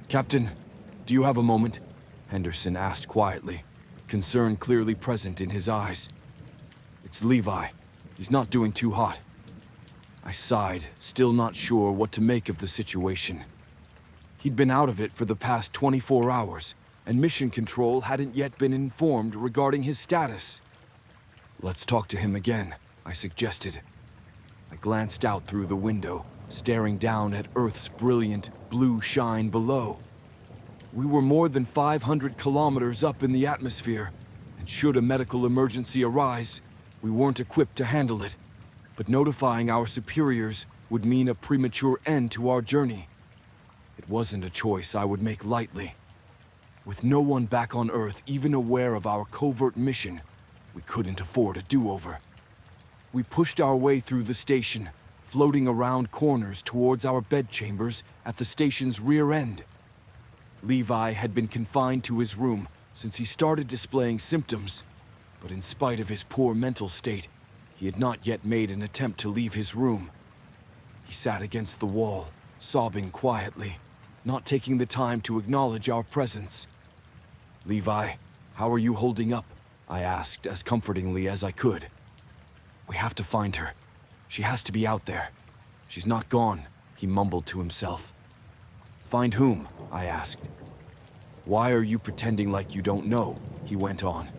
Captain, do you have a moment? Henderson asked quietly, concern clearly present in his eyes. It's Levi. He's not doing too hot. I sighed, still not sure what to make of the situation. He'd been out of it for the past 24 hours, and Mission Control hadn't yet been informed regarding his status. Let's talk to him again, I suggested. I glanced out through the window, staring down at Earth's brilliant blue shine below. We were more than 500 kilometers up in the atmosphere, and should a medical emergency arise, we weren't equipped to handle it. But notifying our superiors would mean a premature end to our journey. It wasn't a choice I would make lightly. With no one back on Earth even aware of our covert mission, we couldn't afford a do-over. We pushed our way through the station, floating around corners towards our bedchambers at the station's rear end. Levi had been confined to his room since he started displaying symptoms, but in spite of his poor mental state, he had not yet made an attempt to leave his room. He sat against the wall, sobbing quietly, not taking the time to acknowledge our presence. "Levi, how are you holding up?" I asked as comfortingly as I could. "We have to find her. She has to be out there. She's not gone," he mumbled to himself. "Find whom?" I asked. "Why are you pretending like you don't know?" he went on.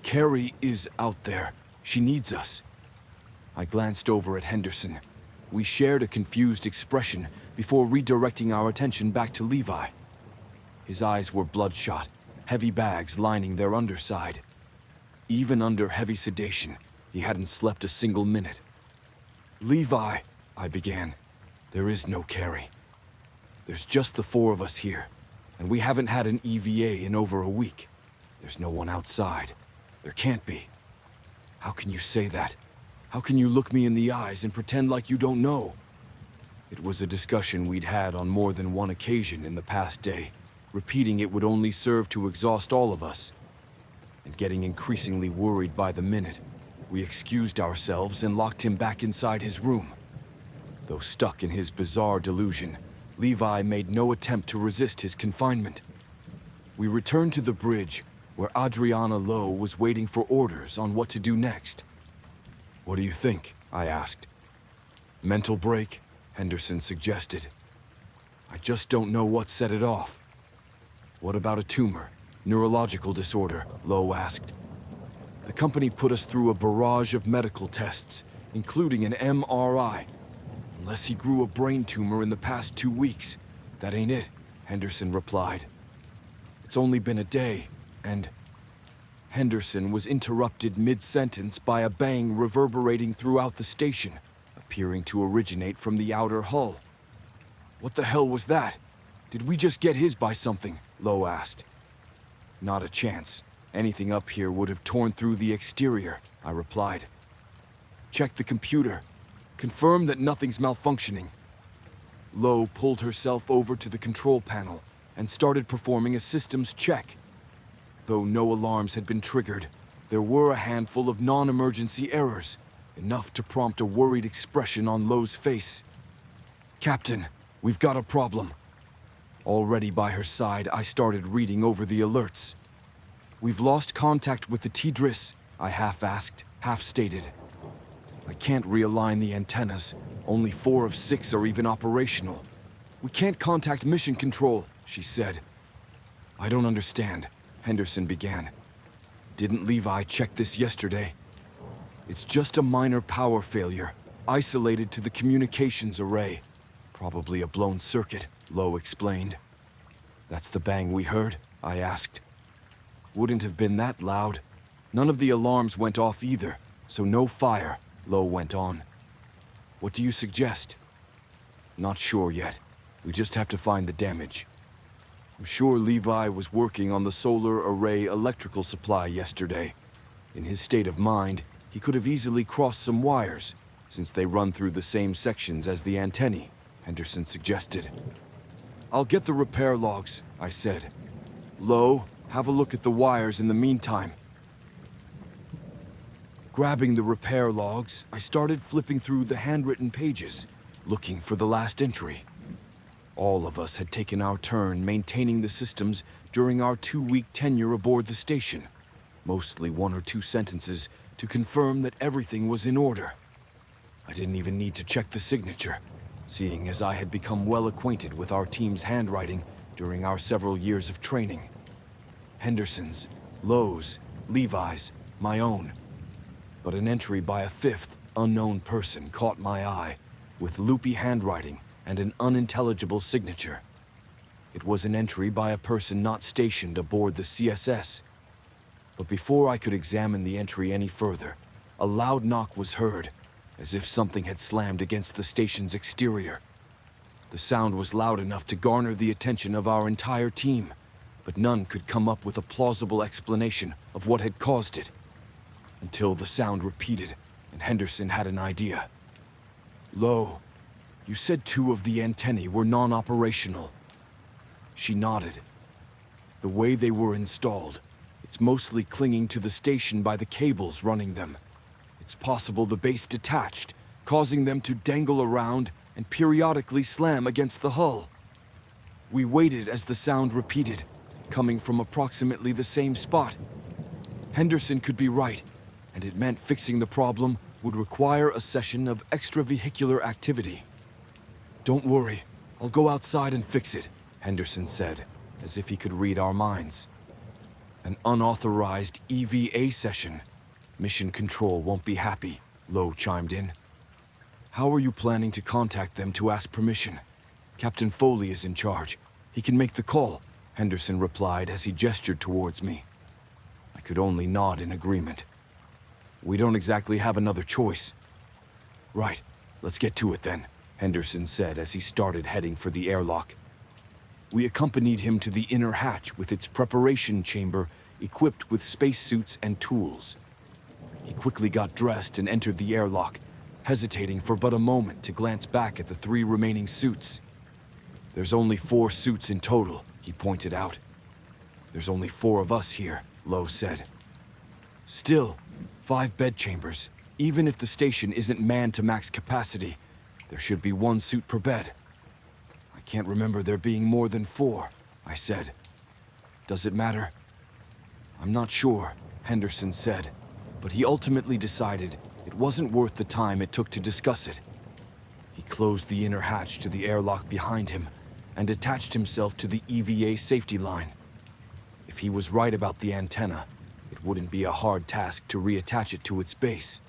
"Carrie is out there. She needs us." I glanced over at Henderson. We shared a confused expression before redirecting our attention back to Levi. His eyes were bloodshot, heavy bags lining their underside. Even under heavy sedation, he hadn't slept a single minute. "Levi," I began, "there is no Carrie. There's just the four of us here, and we haven't had an EVA in over a week. There's no one outside. There can't be." "How can you say that? How can you look me in the eyes and pretend like you don't know?" It was a discussion we'd had on more than one occasion in the past day. Repeating it would only serve to exhaust all of us. And getting increasingly worried by the minute, we excused ourselves and locked him back inside his room. Though stuck in his bizarre delusion, Levi made no attempt to resist his confinement. We returned to the bridge, where Adriana Lowe was waiting for orders on what to do next. "What do you think?" I asked. "Mental break," Henderson suggested. "I just don't know what set it off." "What about a tumor? Neurological disorder?" Lowe asked. "The company put us through a barrage of medical tests, including an MRI. Unless he grew a brain tumor in the past 2 weeks. That ain't it," Henderson replied. "It's only been a day, and..." Henderson was interrupted mid-sentence by a bang reverberating throughout the station, appearing to originate from the outer hull. "What the hell was that? Did we just get hit by something?" Lowe asked. "Not a chance. Anything up here would have torn through the exterior," I replied. "Check the computer. Confirm that nothing's malfunctioning." Lowe pulled herself over to the control panel and started performing a systems check. Though no alarms had been triggered, there were a handful of non-emergency errors, enough to prompt a worried expression on Lowe's face. "Captain, we've got a problem." Already by her side, I started reading over the alerts. "We've lost contact with the TDRIS," I half-asked, half-stated. "I can't realign the antennas. Only 4 of 6 are even operational. We can't contact Mission Control," she said. "I don't understand," Henderson began. "Didn't Levi check this yesterday?" "It's just a minor power failure, isolated to the communications array. Probably a blown circuit," Lowe explained. "That's the bang we heard?" I asked. "Wouldn't have been that loud. None of the alarms went off either, so no fire," Lowe went on. "What do you suggest?" "Not sure yet. We just have to find the damage. I'm sure Levi was working on the solar array electrical supply yesterday. In his state of mind, he could have easily crossed some wires, since they run through the same sections as the antennae," Henderson suggested. "I'll get the repair logs," I said. "Lowe, have a look at the wires in the meantime." Grabbing the repair logs, I started flipping through the handwritten pages, looking for the last entry. All of us had taken our turn maintaining the systems during our 2-week tenure aboard the station, mostly 1 or 2 sentences to confirm that everything was in order. I didn't even need to check the signature, seeing as I had become well acquainted with our team's handwriting during our several years of training. Henderson's, Lowe's, Levi's, my own. But an entry by a 5th, unknown person caught my eye, with loopy handwriting and an unintelligible signature. It was an entry by a person not stationed aboard the CSS. But before I could examine the entry any further, a loud knock was heard, as if something had slammed against the station's exterior. The sound was loud enough to garner the attention of our entire team, but none could come up with a plausible explanation of what had caused it. Until the sound repeated, and Henderson had an idea. "Lo, you said 2 of the antennae were non-operational." She nodded. "The way they were installed, it's mostly clinging to the station by the cables running them. It's possible the base detached, causing them to dangle around and periodically slam against the hull." We waited as the sound repeated, coming from approximately the same spot. Henderson could be right, and it meant fixing the problem would require a session of extravehicular activity. "Don't worry, I'll go outside and fix it," Henderson said, as if he could read our minds. "An unauthorized EVA session. Mission Control won't be happy," Lowe chimed in. "How are you planning to contact them to ask permission? Captain Foley is in charge. He can make the call," Henderson replied as he gestured towards me. I could only nod in agreement. "We don't exactly have another choice." "Right, let's get to it then," Henderson said as he started heading for the airlock. We accompanied him to the inner hatch with its preparation chamber equipped with spacesuits and tools. He quickly got dressed and entered the airlock, hesitating for but a moment to glance back at the 3 remaining suits. "There's only 4 suits in total," he pointed out. "There's only 4 of us here," Lowe said. "Still, 5 bed chambers. Even if the station isn't manned to max capacity, there should be 1 suit per bed." "I can't remember there being more than 4, I said. "Does it matter?" "I'm not sure," Henderson said, but he ultimately decided it wasn't worth the time it took to discuss it. He closed the inner hatch to the airlock behind him and attached himself to the EVA safety line. If he was right about the antenna, it wouldn't be a hard task to reattach it to its base.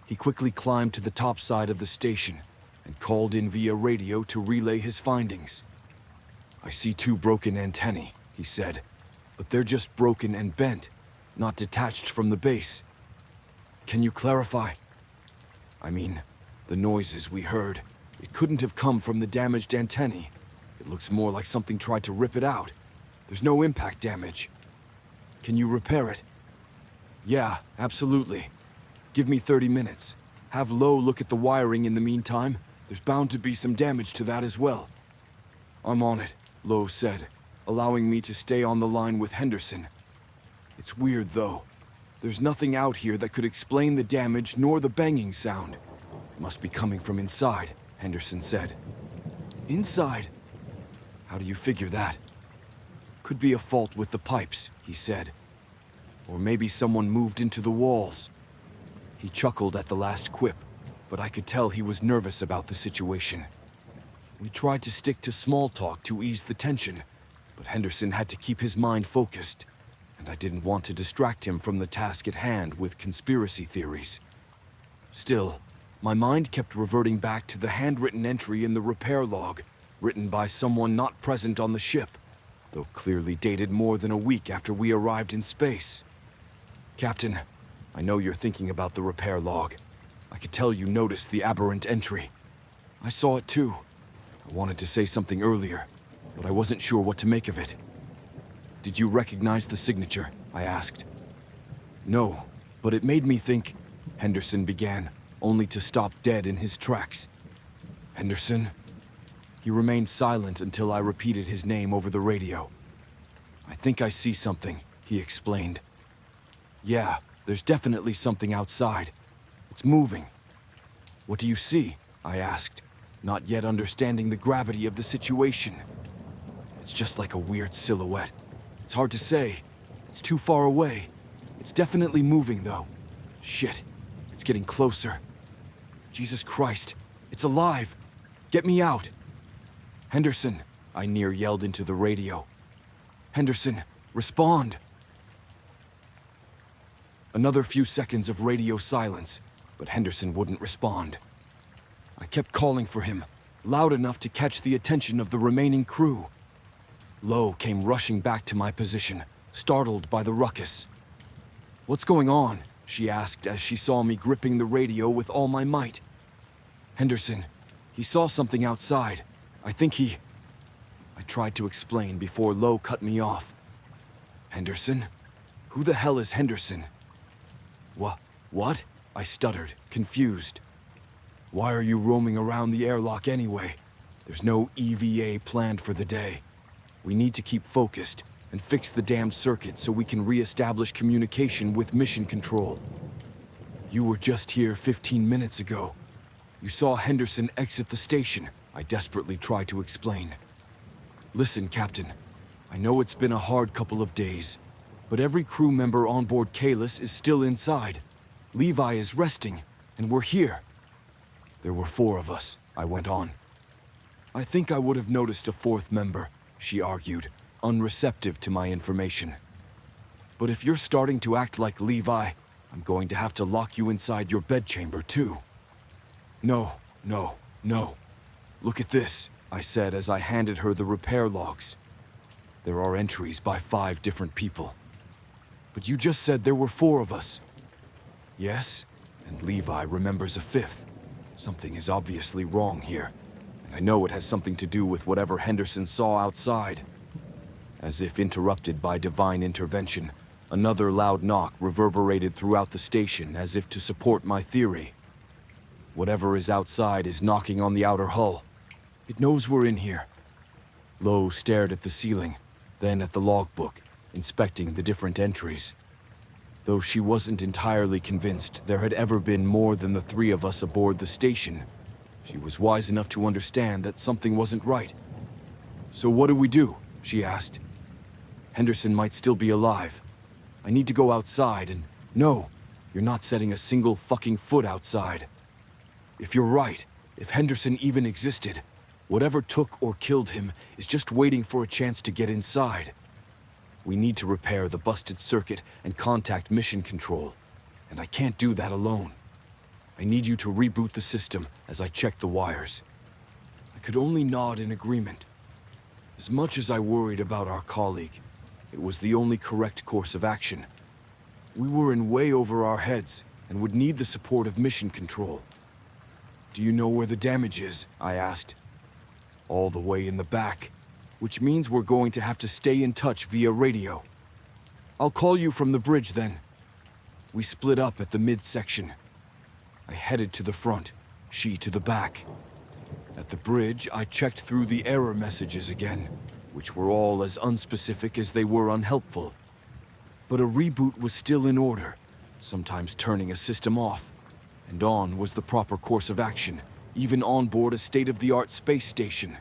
He quickly climbed to the top side of the station and called in via radio to relay his findings. "I see 2 broken antennae," he said, "but they're just broken and bent, not detached from the base." "Can you clarify?" "I mean, the noises we heard, it couldn't have come from the damaged antennae. It looks more like something tried to rip it out. There's no impact damage." "Can you repair it?" "Yeah, absolutely. Give me 30 minutes. Have Lowe look at the wiring in the meantime. There's bound to be some damage to that as well." "I'm on it," Lowe said, allowing me to stay on the line with Henderson. "It's weird, though. There's nothing out here that could explain the damage nor the banging sound. It must be coming from inside," Henderson said. "Inside? How do you figure that?" "Could be a fault with the pipes," he said. "Or maybe someone moved into the walls." He chuckled at the last quip, but I could tell he was nervous about the situation. We tried to stick to small talk to ease the tension, but Henderson had to keep his mind focused, and I didn't want to distract him from the task at hand with conspiracy theories. Still, my mind kept reverting back to the handwritten entry in the repair log, written by someone not present on the ship, though clearly dated more than a week after we arrived in space. "Captain, I know you're thinking about the repair log. I could tell you noticed the aberrant entry. I saw it too. I wanted to say something earlier, but I wasn't sure what to make of it." "Did you recognize the signature?" I asked. "No, but it made me think," Henderson began, only to stop dead in his tracks. "Henderson?" He remained silent until I repeated his name over the radio. "I think I see something," he explained. "Yeah, there's definitely something outside. It's moving." "What do you see?" I asked, not yet understanding the gravity of the situation. It's just like a weird silhouette. It's hard to say. It's too far away. It's definitely moving, though. Shit, it's getting closer. Jesus Christ, it's alive! Get me out! Henderson, I near yelled into the radio. Henderson, respond! Another few seconds of radio silence, but Henderson wouldn't respond. I kept calling for him, loud enough to catch the attention of the remaining crew. Lo came rushing back to my position, startled by the ruckus. "What's going on?" she asked as she saw me gripping the radio with all my might. "Henderson, he saw something outside. I think he..." I tried to explain before Lo cut me off. "Henderson? Who the hell is Henderson?" What? I stuttered, confused. "Why are you roaming around the airlock anyway? There's no EVA planned for the day. We need to keep focused and fix the damned circuit so we can re-establish communication with mission control. You were just here 15 minutes ago. You saw Henderson exit the station," I desperately tried to explain. "Listen, Captain, I know it's been a hard couple of days, but every crew member on board Kalis is still inside. Levi is resting, and we're here." "There were 4 of us," I went on. "I think I would have noticed a 4th member," she argued, unreceptive to my information. "But if you're starting to act like Levi, I'm going to have to lock you inside your bedchamber too." No. Look at this," I said as I handed her the repair logs. "There are entries by 5 different people." "But you just said there were 4 of us." "Yes, and Levi remembers a 5th. Something is obviously wrong here, and I know it has something to do with whatever Henderson saw outside." As if interrupted by divine intervention, another loud knock reverberated throughout the station as if to support my theory. Whatever is outside is knocking on the outer hull. It knows we're in here. Lo stared at the ceiling, then at the logbook, inspecting the different entries. Though she wasn't entirely convinced there had ever been more than the 3 of us aboard the station, she was wise enough to understand that something wasn't right. "So what do we do?" she asked. "Henderson might still be alive. I need to go outside and..." "No, you're not setting a single fucking foot outside. If you're right, if Henderson even existed, whatever took or killed him is just waiting for a chance to get inside. We need to repair the busted circuit and contact mission control, and I can't do that alone. I need you to reboot the system as I check the wires." I could only nod in agreement. As much as I worried about our colleague, it was the only correct course of action. We were in way over our heads and would need the support of mission control. "Do you know where the damage is?" I asked. "All the way in the back, which means we're going to have to stay in touch via radio. I'll call you from the bridge then." We split up at the midsection. I headed to the front, she to the back. At the bridge, I checked through the error messages again, which were all as unspecific as they were unhelpful. But a reboot was still in order, sometimes turning a system off, and on was the proper course of action, even on board a state-of-the-art space station.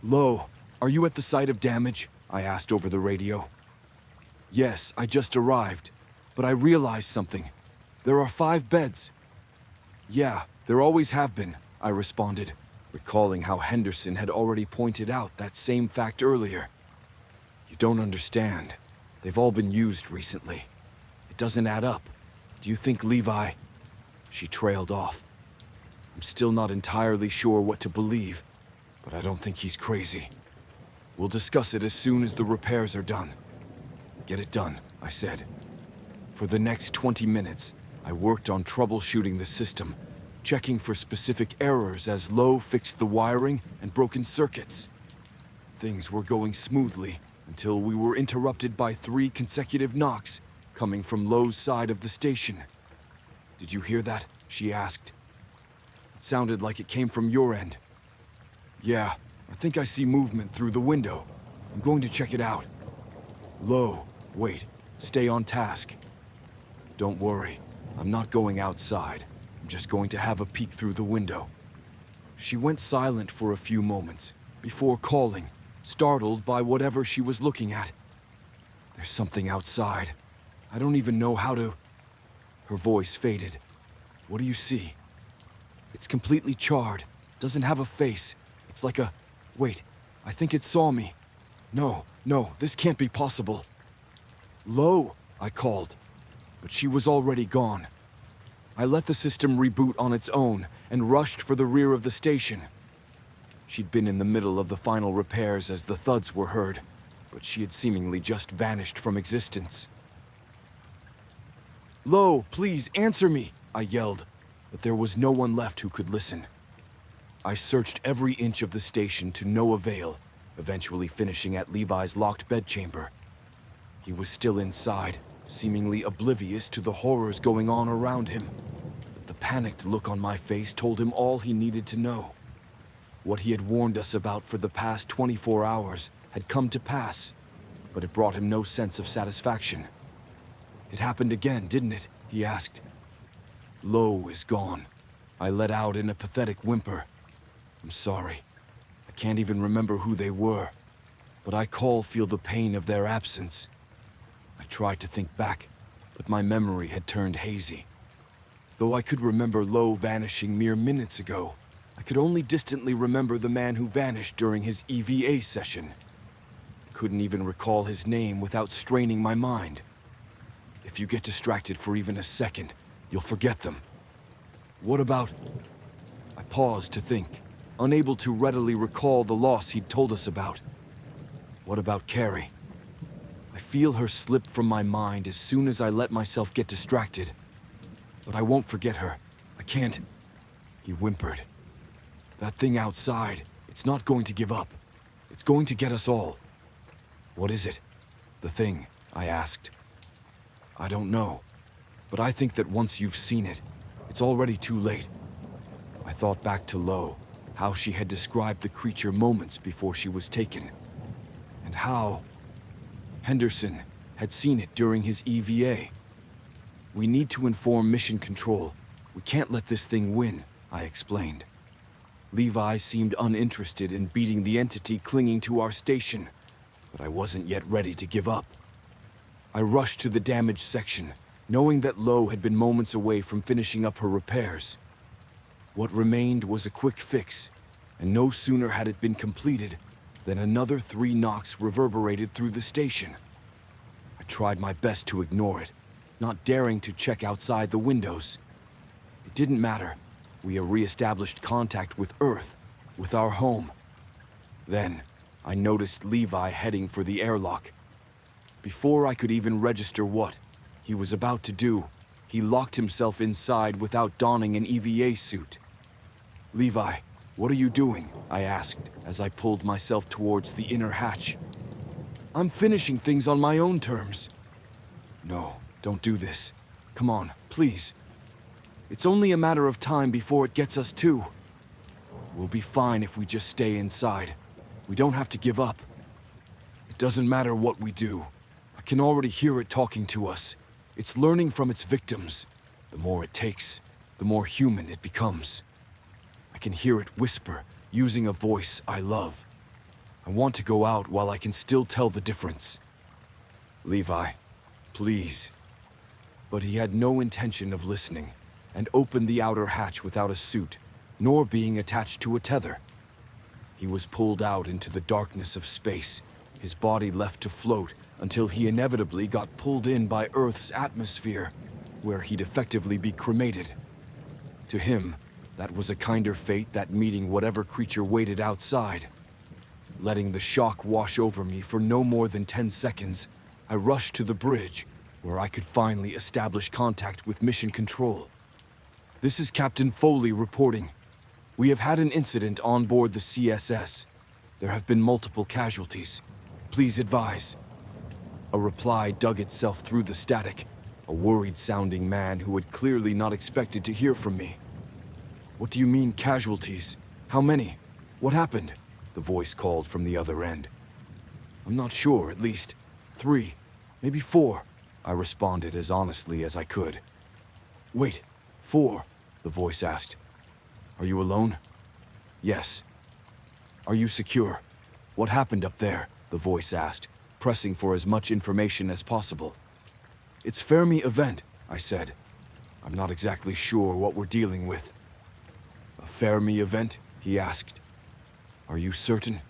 "Lo, are you at the site of damage?" I asked over the radio. "Yes, I just arrived, but I realized something. There are 5 beds." "Yeah, there always have been," I responded, recalling how Henderson had already pointed out that same fact earlier. "You don't understand. They've all been used recently. It doesn't add up. Do you think Levi..." She trailed off. I'm still not entirely sure what to believe, but I don't think he's crazy. "We'll discuss it as soon as the repairs are done." "Get it done," I said. For the next 20 minutes, I worked on troubleshooting the system, checking for specific errors as Lo fixed the wiring and broken circuits. Things were going smoothly until we were interrupted by 3 consecutive knocks coming from Lo's side of the station. "Did you hear that?" she asked. "It sounded like it came from your end." "Yeah, I think I see movement through the window. I'm going to check it out." "Lo, wait, stay on task." "Don't worry, I'm not going outside. I'm just going to have a peek through the window." She went silent for a few moments before calling, startled by whatever she was looking at. There's something outside. I don't even know how to... Her voice faded. What do you see? It's completely charred. Doesn't have a face. It's like a... Wait, I think it saw me. No, this can't be possible. Lo, I called, but she was already gone. I let the system reboot on its own and rushed for the rear of the station. She'd been in the middle of the final repairs as the thuds were heard, but she had seemingly just vanished from existence. Lo, please answer me, I yelled, but there was no one left who could listen. I searched every inch of the station to no avail, eventually finishing at Levi's locked bedchamber. He was still inside, seemingly oblivious to the horrors going on around him. But the panicked look on my face told him all he needed to know. What he had warned us about for the past 24 hours had come to pass, but it brought him no sense of satisfaction. It happened again, didn't it? He asked. Lo is gone. I let out in a pathetic whimper. I'm sorry. I can't even remember who they were, but I feel the pain of their absence. I tried to think back, but my memory had turned hazy. Though I could remember Lo vanishing mere minutes ago, I could only distantly remember the man who vanished during his EVA session. I couldn't even recall his name without straining my mind. If you get distracted for even a second, you'll forget them. What about... I paused to think, unable to readily recall the loss he'd told us about. What about Carrie? I feel her slip from my mind as soon as I let myself get distracted. But I won't forget her. I can't... He whimpered. That thing outside, it's not going to give up. It's going to get us all. What is it? The thing, I asked. I don't know, but I think that once you've seen it, it's already too late. I thought back to Lo, how she had described the creature moments before she was taken, and how Henderson had seen it during his EVA. We need to inform Mission Control. We can't let this thing win, I explained. Levi seemed uninterested in beating the entity clinging to our station, but I wasn't yet ready to give up. I rushed to the damaged section, knowing that Lo had been moments away from finishing up her repairs. What remained was a quick fix, and no sooner had it been completed than another 3 knocks reverberated through the station. I tried my best to ignore it, not daring to check outside the windows. It didn't matter. We had re-established contact with Earth, with our home. Then, I noticed Levi heading for the airlock. Before I could even register what he was about to do, he locked himself inside without donning an EVA suit. Levi, what are you doing? I asked as I pulled myself towards the inner hatch. I'm finishing things on my own terms. No, don't do this. Come on, please. It's only a matter of time before it gets us too. We'll be fine if we just stay inside. We don't have to give up. It doesn't matter what we do. I can already hear it talking to us. It's learning from its victims. The more it takes, the more human it becomes. I can hear it whisper, using a voice I love. I want to go out while I can still tell the difference. Levi, please. But he had no intention of listening, and opened the outer hatch without a suit, nor being attached to a tether. He was pulled out into the darkness of space, his body left to float until he inevitably got pulled in by Earth's atmosphere, where he'd effectively be cremated. To him, that was a kinder fate than meeting whatever creature waited outside. Letting the shock wash over me for no more than 10 seconds, I rushed to the bridge, where I could finally establish contact with Mission Control. This is Captain Foley reporting. We have had an incident on board the CSS. There have been multiple casualties. Please advise. A reply dug itself through the static, a worried-sounding man who had clearly not expected to hear from me. What do you mean, casualties? How many? What happened? The voice called from the other end. I'm not sure, at least 3, maybe 4, I responded as honestly as I could. Wait, 4, the voice asked. Are you alone? Yes. Are you secure? What happened up there? The voice asked, pressing for as much information as possible. It's Fermi event, I said. I'm not exactly sure what we're dealing with. A Fermi event? He asked. Are you certain?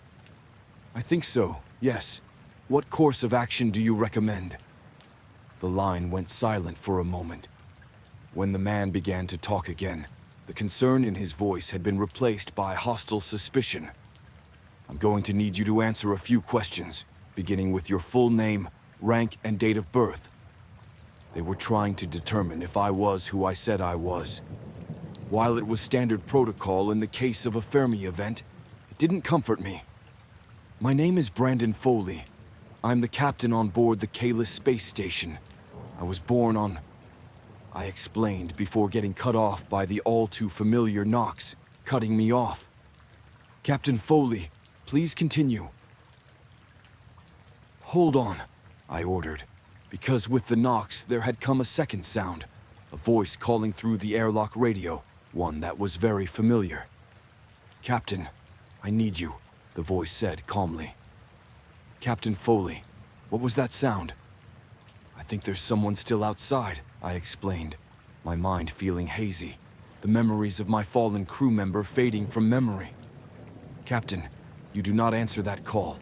I think so, yes. What course of action do you recommend? The line went silent for a moment. When the man began to talk again, the concern in his voice had been replaced by hostile suspicion. I'm going to need you to answer a few questions, beginning with your full name, rank, and date of birth. They were trying to determine if I was who I said I was. While it was standard protocol in the case of a Fermi event, it didn't comfort me. My name is Brandon Foley. I'm the captain on board the Kalis space station. I was born on... I explained before getting cut off by the all-too-familiar Knox, cutting me off. Captain Foley, please continue. Hold on, I ordered, because with the Knox there had come a second sound, a voice calling through the airlock radio, one that was very familiar. Captain, I need you, the voice said calmly. Captain Foley, what was that sound? I think there's someone still outside, I explained, my mind feeling hazy, the memories of my fallen crew member fading from memory. Captain, you do not answer that call.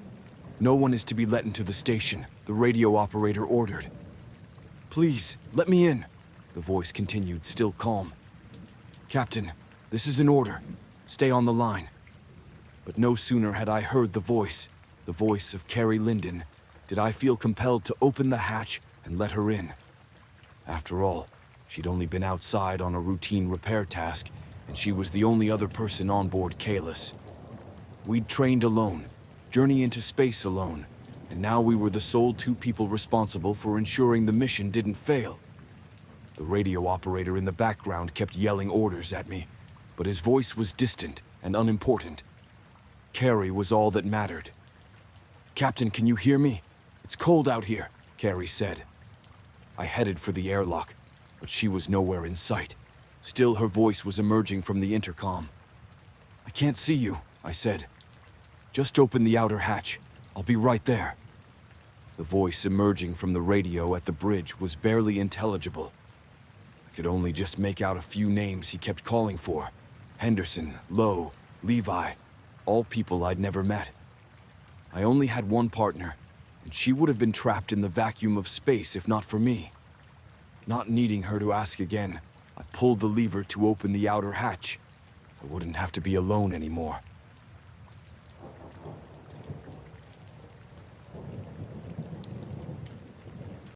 No one is to be let into the station, the radio operator ordered. Please, let me in, the voice continued, still calm. Captain, this is an order. Stay on the line. But no sooner had I heard the voice of Carrie Linden, did I feel compelled to open the hatch and let her in. After all, she'd only been outside on a routine repair task, and she was the only other person on board Kalis. We'd trained alone, journey into space alone, and now we were the sole two people responsible for ensuring the mission didn't fail. The radio operator in the background kept yelling orders at me, but his voice was distant and unimportant. Carrie was all that mattered. Captain, can you hear me? It's cold out here, Carrie said. I headed for the airlock, but she was nowhere in sight. Still, her voice was emerging from the intercom. I can't see you, I said. Just open the outer hatch. I'll be right there. The voice emerging from the radio at the bridge was barely intelligible. I could only just make out a few names he kept calling for. Henderson, Lowe, Levi, all people I'd never met. I only had one partner, and she would have been trapped in the vacuum of space if not for me. Not needing her to ask again, I pulled the lever to open the outer hatch. I wouldn't have to be alone anymore.